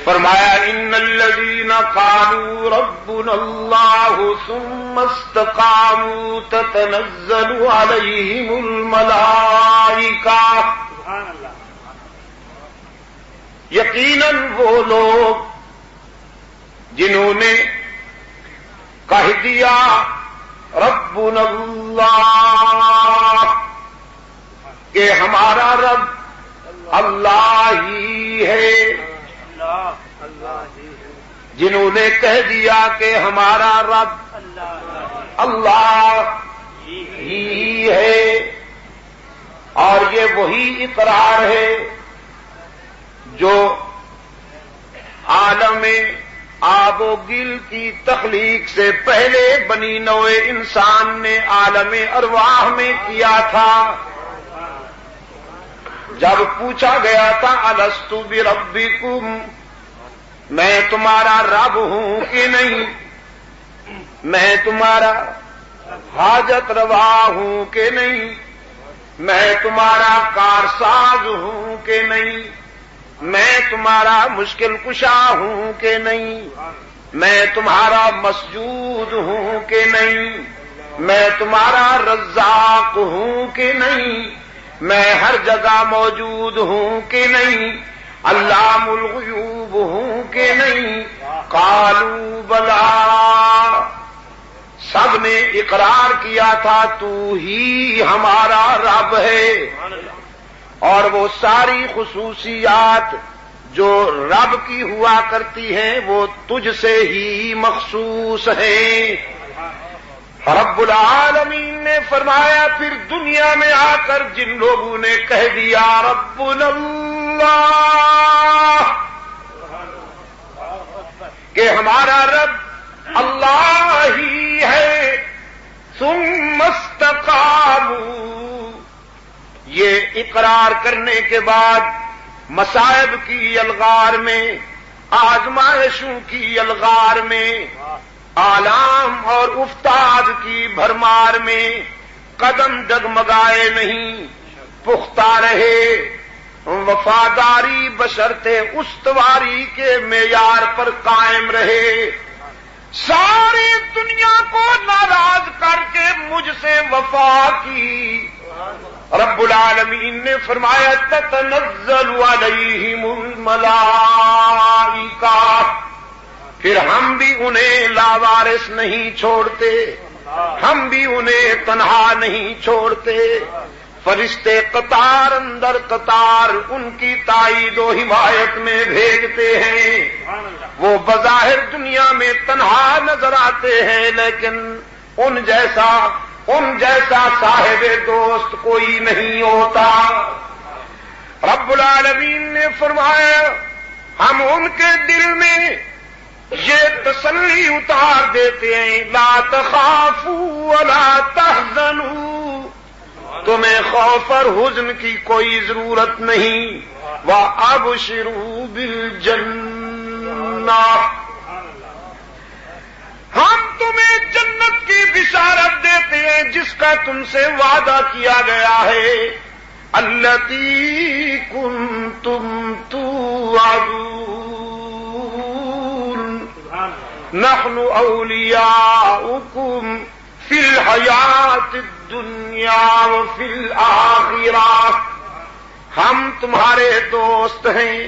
فرمایا ان الذين قالوا ربنا الله ثم استقاموا تتنزل عليهم الملائكة یقیناً وہ لوگ جنہوں نے کہہ دیا ربنا اللہ کہ ہمارا رب اللہ ہی ہے، جنہوں نے کہہ دیا کہ ہمارا رب اللہ ہی ہے، اور یہ وہی اقرار ہے جو عالم آب و گل کی تخلیق سے پہلے بنی نوع انسان نے عالم ارواح میں کیا تھا، جب پوچھا گیا تھا الست بربکم، میں تمہارا رب ہوں کہ نہیں، میں تمہارا حاجت روا ہوں کہ نہیں، میں تمہارا کارساز ہوں کہ نہیں، میں تمہارا مشکل کشا ہوں کہ نہیں، میں تمہارا مسجود ہوں کہ نہیں، میں تمہارا رزاق ہوں کہ نہیں، میں ہر جگہ موجود ہوں کہ نہیں، علام الغیوب ہوں کہ نہیں، قالوا بلا، سب نے اقرار کیا تھا تو ہی ہمارا رب ہے، اور وہ ساری خصوصیات جو رب کی ہوا کرتی ہیں وہ تجھ سے ہی مخصوص ہیں۔ رب العالمین نے فرمایا پھر دنیا میں آ کر جن لوگوں نے کہہ دیا ربنا اللہ کہ ہمارا رب اللہ ہی ہے، ثم استقاموا، یہ اقرار کرنے کے بعد مصائب کی الغار میں، آزمائشوں کی الغار میں، آلام اور افتاد کی بھرمار میں قدم ڈگمگائے نہیں، پختہ رہے، وفاداری بشرطِ استواری کے معیار پر قائم رہے، ساری دنیا کو ناراض کر کے مجھ سے وفا کی۔ رب العالمین نے فرمایا تتنزل علیہم الملائکہ، پھر ہم بھی انہیں لاوارث نہیں چھوڑتے، ہم بھی انہیں تنہا نہیں چھوڑتے، فرشتے قطار اندر قطار ان کی تائید و حمایت میں بھیجتے ہیں۔ وہ بظاہر دنیا میں تنہا نظر آتے ہیں لیکن ان جیسا صاحب دوست کوئی نہیں ہوتا۔ رب العالمین نے فرمایا ہم ان کے دل میں یہ تسلی اتار دیتے ہیں لا تخافوا ولا تحزنوا، تمہیں خوف اور حزن کی کوئی ضرورت نہیں، وابشروا بالجنہ، ہم تمہیں جنت کی بشارت دیتے ہیں جس کا تم سے وعدہ کیا گیا ہے، التی کنتم توعدون، نحن اولیاؤکم فی الحیات الدنیا وفی الآخرہ، ہم تمہارے دوست ہیں،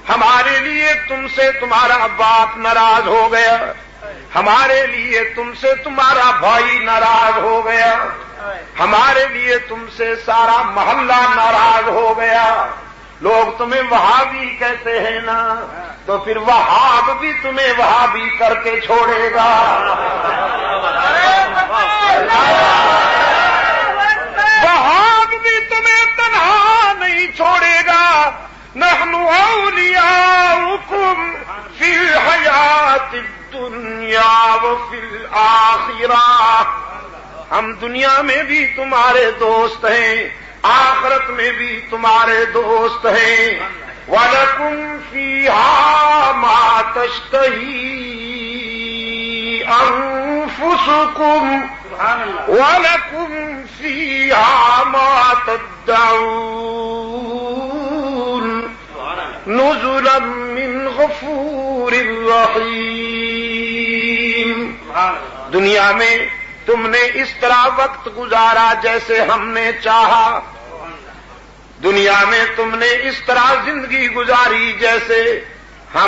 ہمارے لیے تم سے تمہارا باپ ناراض ہو گیا، ہمارے لیے تم سے تمہارا بھائی ناراض ہو گیا، ہمارے لیے تم سے سارا محلہ ناراض ہو گیا، لوگ تمہیں وہابی کہتے ہیں نا، تو پھر وہاب بھی تمہیں وہابی کر کے چھوڑے گا، وہاب بھی تمہیں تنہا نہیں چھوڑے گا، نحن اولیاؤکم فی الحیات الدنیا وفی الآخرہ، ہم دنیا میں بھی تمہارے دوست ہیں، آخرت میں بھی تمہارے دوست ہیں، وَلَكُمْ فِيهَا مَا تَشْتَهِي أَنفُسُكُمْ وَلَكُمْ فِيهَا مَا تَدَّعُونَ، الغفور الرحیم. دنیا میں تم نے اس طرح وقت گزارا جیسے ہم نے چاہا. دنیا میں تم نے اس طرح زندگی گزاری جیسے